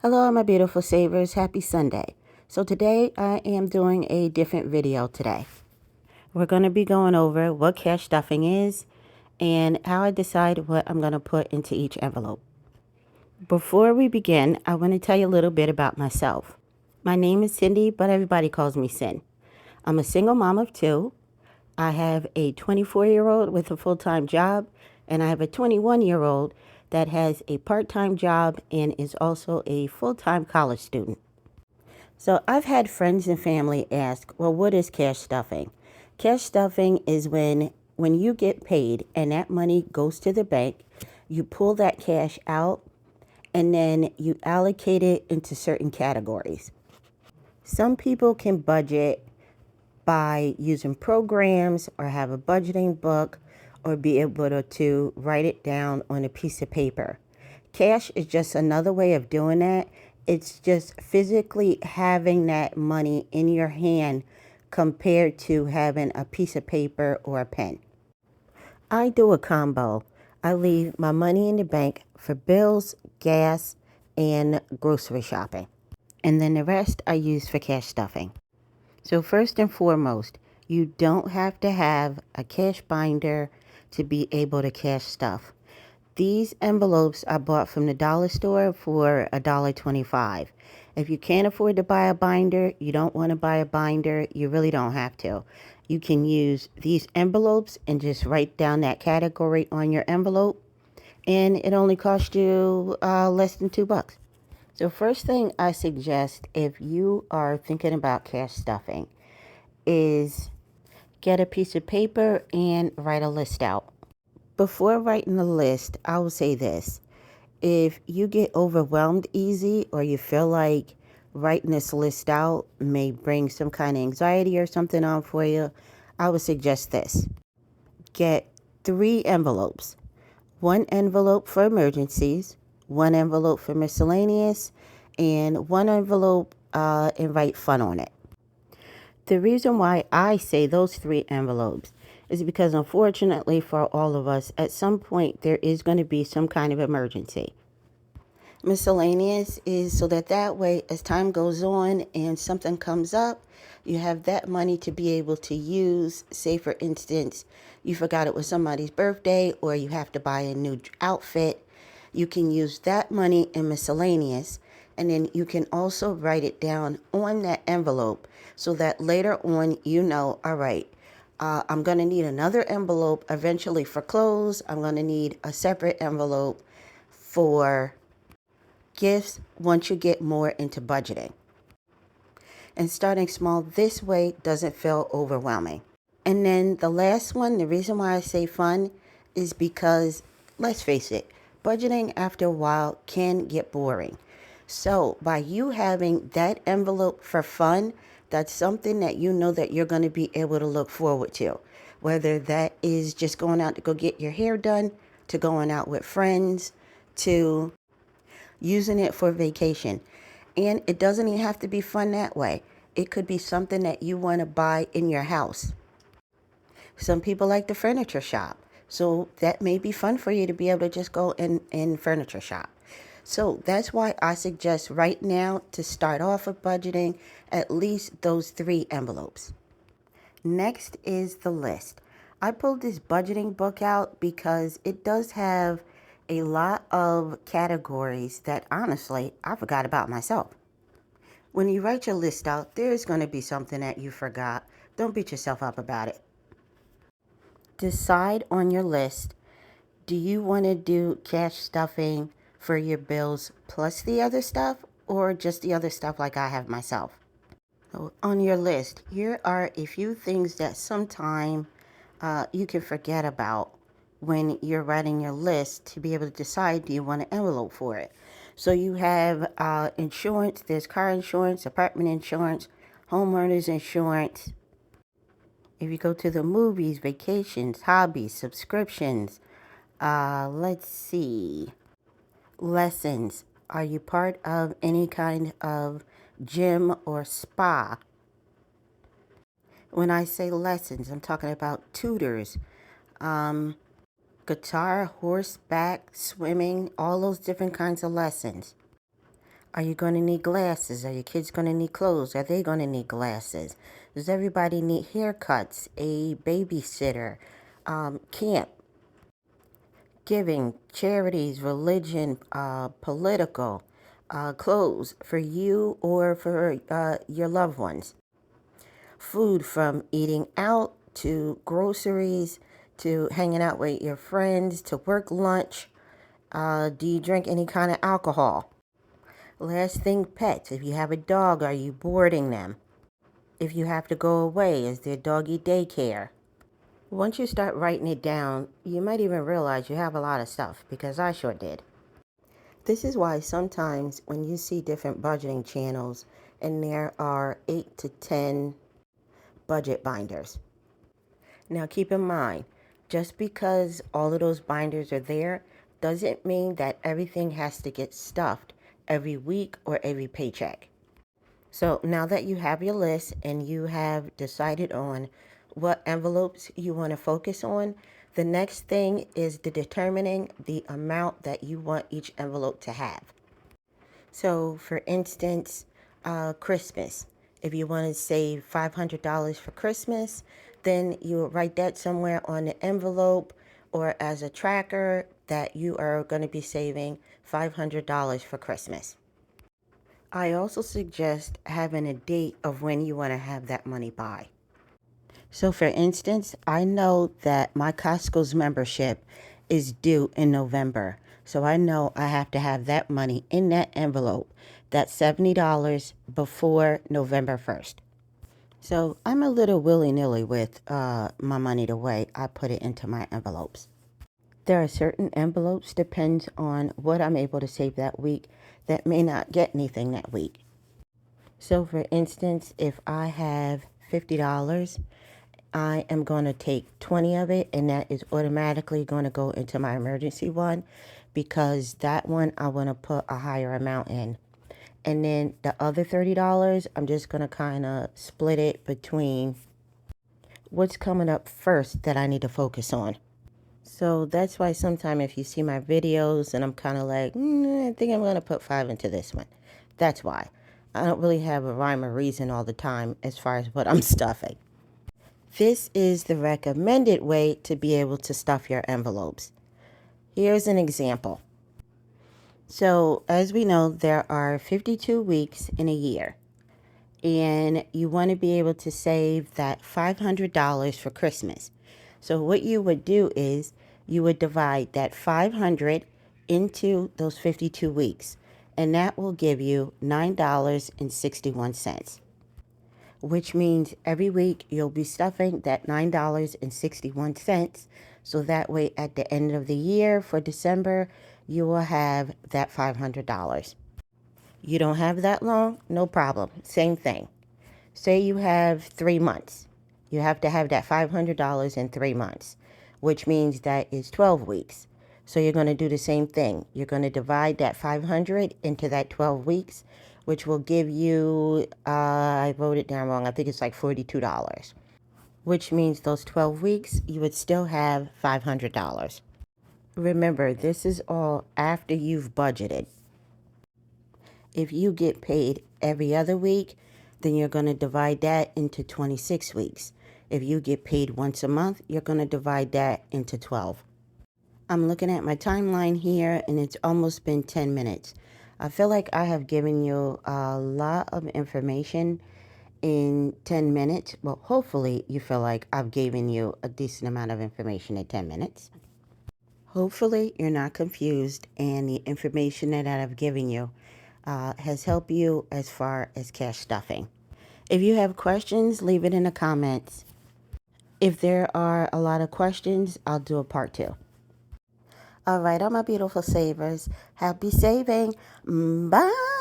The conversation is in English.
Hello, my beautiful savers. Happy Sunday. So today I am doing a different video today. We're going to be going over what cash stuffing is and how I decide what I'm going to put into each envelope. Before we begin, I want to tell you a little bit about myself. My name is Cindy, but everybody calls me Sin. I'm a single mom of two. I have a 24-year-old with a full-time job, and I have a 21-year-old that has a part-time job and is also a full-time college student. So I've had friends and family ask, well, what is cash stuffing? Cash stuffing is when you get paid and that money goes to the bank, you pull that cash out and then you allocate it into certain categories. Some people can budget by using programs or have a budgeting book or be able to write it down on a piece of paper. Cash is just another way of doing that. It's just physically having that money in your hand compared to having a piece of paper or a pen. I do a combo. I leave my money in the bank for bills, gas, and grocery shopping. And then the rest I use for cash stuffing. So first and foremost, you don't have to have a cash binder to be able to cash stuff. These envelopes I bought from the dollar store for $1.25. If you can't afford to buy a binder, you don't want to buy a binder, you really don't have to. You can use these envelopes and just write down that category on your envelope, and it only costs you less than $2. So first thing I suggest if you are thinking about cash stuffing is get a piece of paper and write a list out. Before writing the list, I will say this. If you get overwhelmed easy or you feel like writing this list out may bring some kind of anxiety or something on for you, I would suggest this. Get 3 envelopes. 1 envelope for emergencies, 1 envelope for miscellaneous, and 1 envelope and write fun on it. The reason why I say those 3 envelopes is because unfortunately for all of us, at some point there is going to be some kind of emergency. Miscellaneous is so that way, as time goes on and something comes up, you have that money to be able to use. Say, for instance, you forgot it was somebody's birthday or you have to buy a new outfit. You can use that money in miscellaneous, and then you can also write it down on that envelope so that later on all right, I'm going to need another envelope eventually for clothes. I'm going to need a separate envelope for gifts once you get more into budgeting. And starting small this way doesn't feel overwhelming. And then the last one, the reason why I say fun is because, let's face it, budgeting after a while can get boring. So by you having that envelope for fun, that's something that you know that you're going to be able to look forward to. Whether that is just going out to go get your hair done, to going out with friends, to using it for vacation. And it doesn't even have to be fun that way. It could be something that you want to buy in your house. Some people like the furniture shop. So that may be fun for you to be able to just go in furniture shop. So that's why I suggest right now to start off with budgeting at least those 3 envelopes. Next is the list. I pulled this budgeting book out because it does have a lot of categories that honestly I forgot about myself. When you write your list out, there's going to be something that you forgot. Don't beat yourself up about it. Decide on your list. Do you want to do cash stuffing for your bills plus the other stuff, or just the other stuff like I have myself? So on your list, here are a few things that sometime you can forget about when you're writing your list to be able to decide, do you want an envelope for it? So you have insurance. There's car insurance, apartment insurance, homeowners insurance. If you go to the movies, vacations, hobbies, subscriptions, let's see, lessons. Are you part of any kind of gym or spa? When I say lessons, I'm talking about tutors, guitar, horseback, swimming, all those different kinds of lessons. Are you going to need glasses? Are your kids going to need clothes? Are they going to need glasses? Does everybody need haircuts, a babysitter, camp, giving, charities, religion, political, clothes for you or for your loved ones? Food, from eating out to groceries to hanging out with your friends to work lunch. Do you drink any kind of alcohol? Last thing, pets. If you have a dog, are you boarding them? If you have to go away, is there doggy daycare? Once you start writing it down, you might even realize you have a lot of stuff, because I sure did. This is why sometimes when you see different budgeting channels and there are 8 to 10 budget binders. Now keep in mind, just because all of those binders are there doesn't mean that everything has to get stuffed every week or every paycheck. So now that you have your list and you have decided on what envelopes you want to focus on, the next thing is determining the amount that you want each envelope to have. So for instance, Christmas. If you want to save $500 for Christmas, then you write that somewhere on the envelope or as a tracker that you are going to be saving $500 for Christmas. I also suggest having a date of when you want to have that money by. So for instance, I know that my Costco's membership is due in November. So I know I have to have that money in that envelope, that's $70 before November 1st. So I'm a little willy-nilly with my money the way I put it into my envelopes. There are certain envelopes, depends on what I'm able to save that week, that may not get anything that week. So for instance, if I have $50, I am going to take 20 of it, and that is automatically going to go into my emergency one, because that one I want to put a higher amount in. And then the other $30, I'm just going to kind of split it between what's coming up first that I need to focus on. So that's why sometimes if you see my videos and I'm kind of like, I think I'm going to put 5 into this one. That's why. I don't really have a rhyme or reason all the time as far as what I'm stuffing. This is the recommended way to be able to stuff your envelopes. Here's an example. So as we know, there are 52 weeks in a year. And you want to be able to save that $500 for Christmas. So what you would do is you would divide that 500 into those 52 weeks. And that will give you $9.61. Which means every week you'll be stuffing that $9.61. So that way at the end of the year for December, you will have that $500. You don't have that long? No problem. Same thing. Say you have 3 months. You have to have that $500 in 3 months, which means that is 12 weeks. So you're going to do the same thing. You're going to divide that 500 into that 12 weeks, which will give you, I wrote it down wrong, I think it's like $42, which means those 12 weeks, you would still have $500. Remember, this is all after you've budgeted. If you get paid every other week, then you're going to divide that into 26 weeks. If you get paid once a month, you're going to divide that into 12. I'm looking at my timeline here, and it's almost been 10 minutes. I feel like I have given you a lot of information in 10 minutes. Well, hopefully you feel like I've given you a decent amount of information in 10 minutes. Hopefully you're not confused, and the information that I've given you has helped you as far as cash stuffing. If you have questions, leave it in the comments. If there are a lot of questions, I'll do a part 2. All right, all my beautiful savers. Happy saving. Bye.